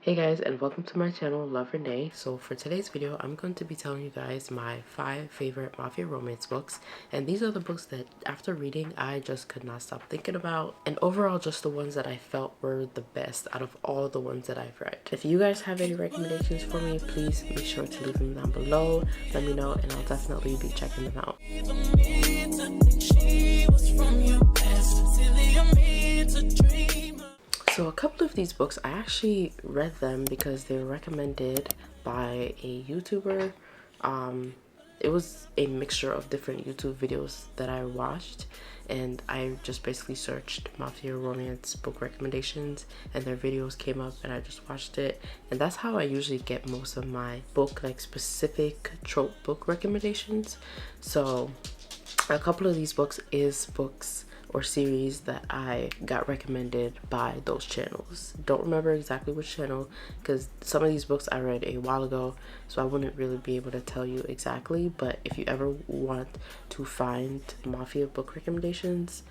Hey guys, and welcome to my channel, Love Renee. So for today's video, I'm going to be telling you guys my 5 favorite Mafia romance books. And these are the books that after reading, I just could not stop thinking about. And overall, just the ones that I felt were the best out of all the ones that I've read. If you guys have any recommendations for me, please be sure to leave them down below. Let me know and I'll definitely be checking them out. So a couple of these books, I actually read them because they were recommended by a YouTuber. It was a mixture of different YouTube videos that I watched, and I just basically searched Mafia romance book recommendations and their videos came up and I just watched it. And that's how I usually get most of my book, like specific trope book recommendations. So a couple of these books is books or series that I got recommended by those channels. Don't remember exactly which channel because some of these books I read a while ago, so I wouldn't really be able to tell you exactly. But if you ever want to find Mafia book recommendations,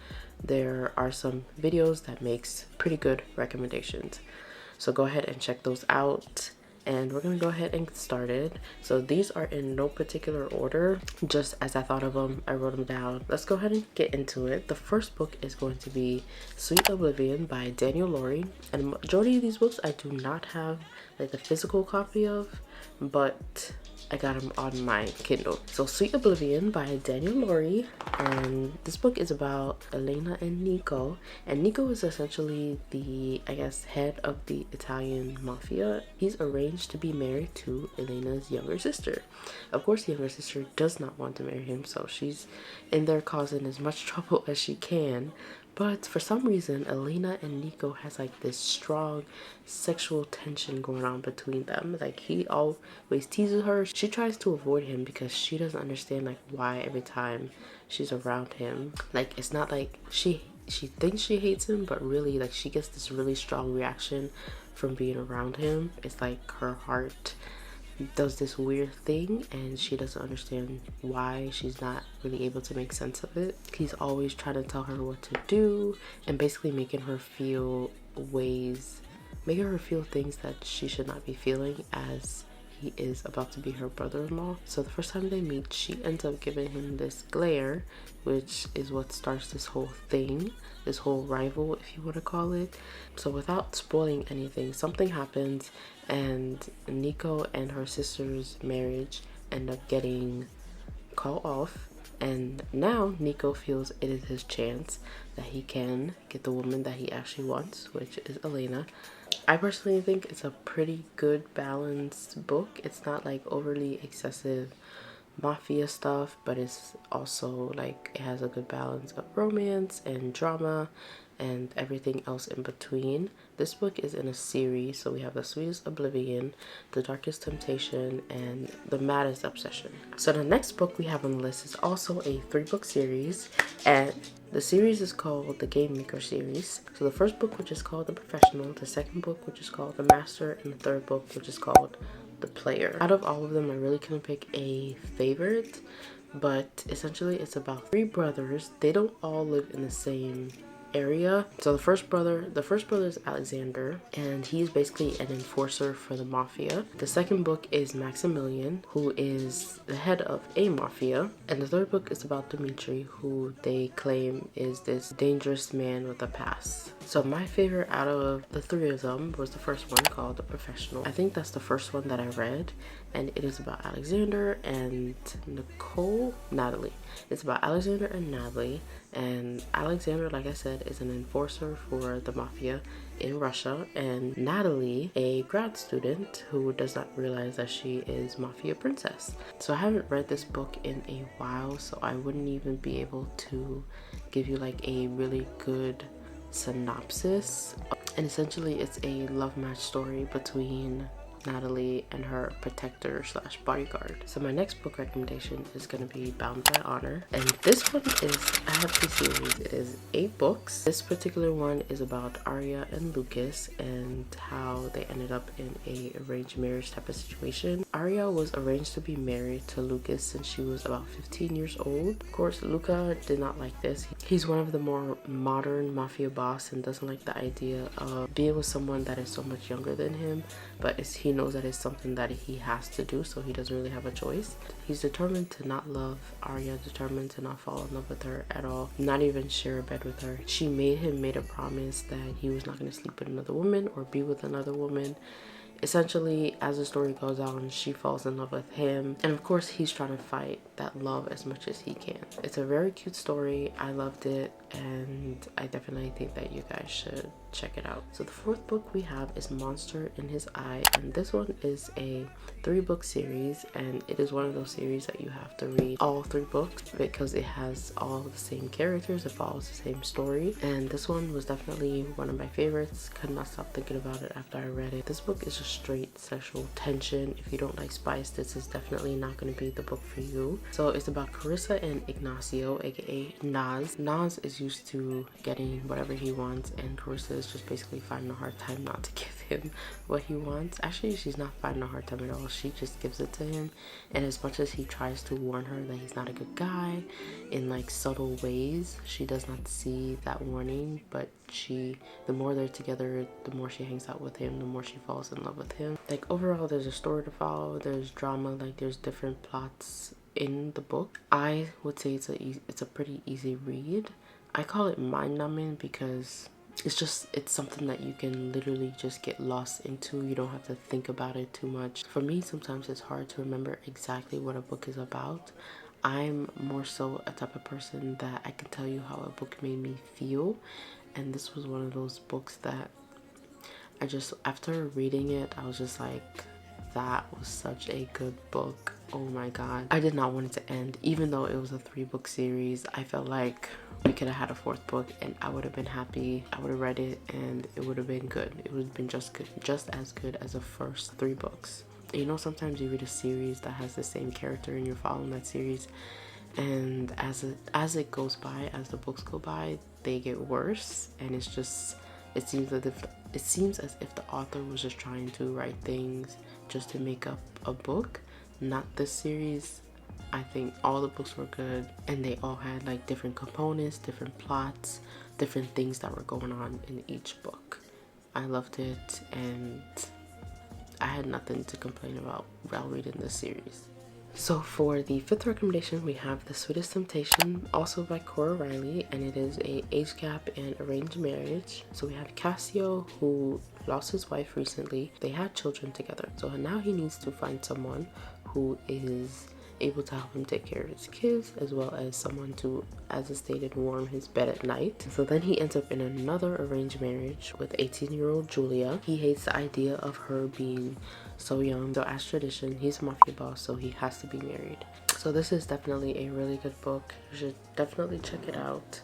there are some videos that makes pretty good recommendations. So go ahead and check those out. And we're gonna go ahead and get started. So these are in no particular order, just as I thought of them, I wrote them down. Let's go ahead and get into it. The first book is going to be Sweet Oblivion by Daniel Laurie, and majority of these books I do not have like the physical copy of, but I got them on my Kindle. So Sweet Oblivion by Daniel Laurie, and this book is about Elena and Nico. And Nico is essentially the, I guess, head of the Italian mafia. He's arranged to be married to Elena's younger sister. Of course, the younger sister does not want to marry him, so she's in there causing as much trouble as she can. But for some reason, Elena and Nico has like this strong sexual tension going on between them. Like he always teases her. She tries to avoid him because she doesn't understand like why every time she's around him. Like it's not like she thinks she hates him, but really like she gets this really strong reaction from being around him. It's like her heart does this weird thing and she doesn't understand why. She's not really able to make sense of it. He's always trying to tell her what to do and basically making her feel things that she should not be feeling, as he is about to be her brother-in-law. So the first time they meet, she ends up giving him this glare, which is what starts this whole thing, this whole rival, if you want to call it. So without spoiling anything, something happens and Nico and her sister's marriage end up getting called off, and now Nico feels it is his chance that he can get the woman that he actually wants, which is Elena. I personally think it's a pretty good balanced book. It's not like overly excessive mafia stuff, but it's also like it has a good balance of romance and drama and everything else in between. This book is in a series, so we have The Sweetest Oblivion, The Darkest Temptation, and The Maddest Obsession. So the next book we have on the list is also a 3-book series, and the series is called the Game Maker series. So the first book, which is called The Professional, the second book, which is called The Master, and the third book, which is called The Player. Out of all of them, I really couldn't pick a favorite, but essentially it's about 3 brothers. They don't all live in the same area. So the first brother is Alexander, and he's basically an enforcer for the mafia. The second book is Maximilian, who is the head of a mafia, and the third book is about Dimitri, who they claim is this dangerous man with a past. So my favorite out of the 3 of them was the first one, called The Professional. I think that's the first one that I read, and it is about Alexander and Natalie. It's about Alexander and Natalie, and Alexander, like I said, is an enforcer for the mafia in Russia, and Natalie, a grad student who does not realize that she is mafia princess. So I haven't read this book in a while, so I wouldn't even be able to give you like a really good synopsis. And essentially it's a love match story between Natalie and her protector slash bodyguard. So my next book recommendation is going to be Bound by Honor, and this one is, I have 2 series. It is 8 books. This particular one is about Arya and Lucas and how they ended up in a arranged marriage type of situation. Arya was arranged to be married to Lucas since she was about 15 years old. Of course, Luca did not like this. He's one of the more modern mafia boss and doesn't like the idea of being with someone that is so much younger than him, but he knows that it's something that he has to do, so he doesn't really have a choice. He's determined to not love Arya, determined to not fall in love with her at all, not even share a bed with her. She made a promise that he was not going to sleep with another woman or be with another woman. Essentially, as the story goes on, she falls in love with him, and of course he's trying to fight that love as much as he can. It's a very cute story. I loved it, and I definitely think that you guys should check it out. So the 4th book we have is Monster in His Eye, and this one is a 3-book series, and it is one of those series that you have to read all 3 books because it has all the same characters, it follows the same story, and this one was definitely one of my favorites. Could not stop thinking about it after I read it. This book is just straight sexual tension. If you don't like spice, this is definitely not going to be the book for you. So it's about Carissa and Ignacio, aka Nas. Nas is used to getting whatever he wants, and Carissa is just basically finding a hard time not to give him what he wants. Actually, she's not finding a hard time at all. She just gives it to him, and as much as he tries to warn her that he's not a good guy in like subtle ways, she does not see that warning. But the more they're together, the more she hangs out with him, the more she falls in love with him. Like overall, there's a story to follow, there's drama, like there's different plots in the book. I would say it's a pretty easy read. I call it mind-numbing because it's something that you can literally just get lost into. You don't have to think about it too much. For me, sometimes it's hard to remember exactly what a book is about. I'm more so a type of person that I can tell you how a book made me feel, and this was one of those books that after reading it, I was just like, that was such a good book. Oh my god. I did not want it to end. Even though it was a 3-book series, I felt like we could have had a 4th book and I would have been happy. I would have read it and it would have been good. It would have been just as good as the first 3 books. You know, sometimes you read a series that has the same character and you're following that series, and as it goes by, as the books go by, they get worse, and it seems as if the author was just trying to write things just to make up a book. Not this series. I think all the books were good, and they all had like different components, different plots, different things that were going on in each book. I loved it, and I had nothing to complain about while reading this series. So for the 5th recommendation, we have The Sweetest Temptation, also by Cora Riley, and it is a age gap and arranged marriage. So we have Cassio, who lost his wife recently. They had children together, so now he needs to find someone who is able to help him take care of his kids, as well as someone to, as I stated, warm his bed at night. So then he ends up in another arranged marriage with 18-year-old Julia. He hates the idea of her being so young, so as tradition, he's a mafia boss, so he has to be married. So this is definitely a really good book. You should definitely check it out.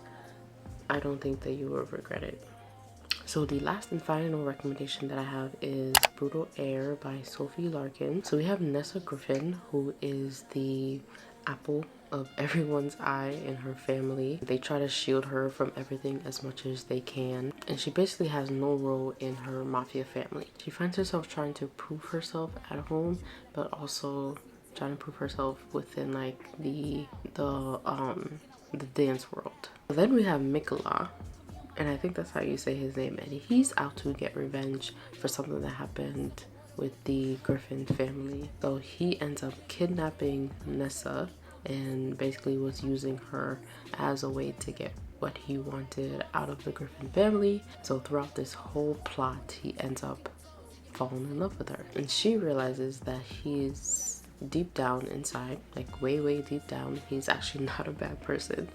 I don't think that you will regret it. So the last and final recommendation that I have is Brutal Air by Sophie Larkin. So we have Nessa Griffin, who is the apple of everyone's eye in her family. They try to shield her from everything as much as they can, and she basically has no role in her mafia family. She finds herself trying to prove herself at home, but also trying to prove herself within like the dance world. Then we have Mikola, and I think that's how you say his name, and he's out to get revenge for something that happened with the Griffin family. So he ends up kidnapping Nessa and basically was using her as a way to get what he wanted out of the Griffin family. So throughout this whole plot, he ends up falling in love with her, and she realizes that he's deep down inside, like way deep down, he's actually not a bad person.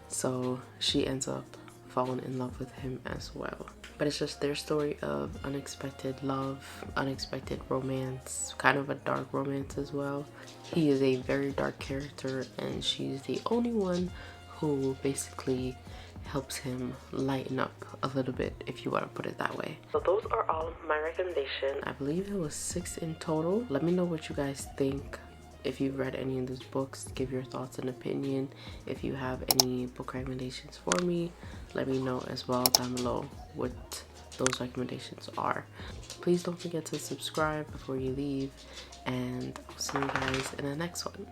So she ends up fallen in love with him as well. But it's just their story of unexpected love, unexpected romance, kind of a dark romance as well. He is a very dark character, and she's the only one who basically helps him lighten up a little bit, if you want to put it that way. So those are all of my recommendations. I believe it was 6 in total. Let me know what you guys think. If you've read any of these books, give your thoughts and opinion. If you have any book recommendations for me, let me know as well down below what those recommendations are. Please don't forget to subscribe before you leave, and I'll see you guys in the next one.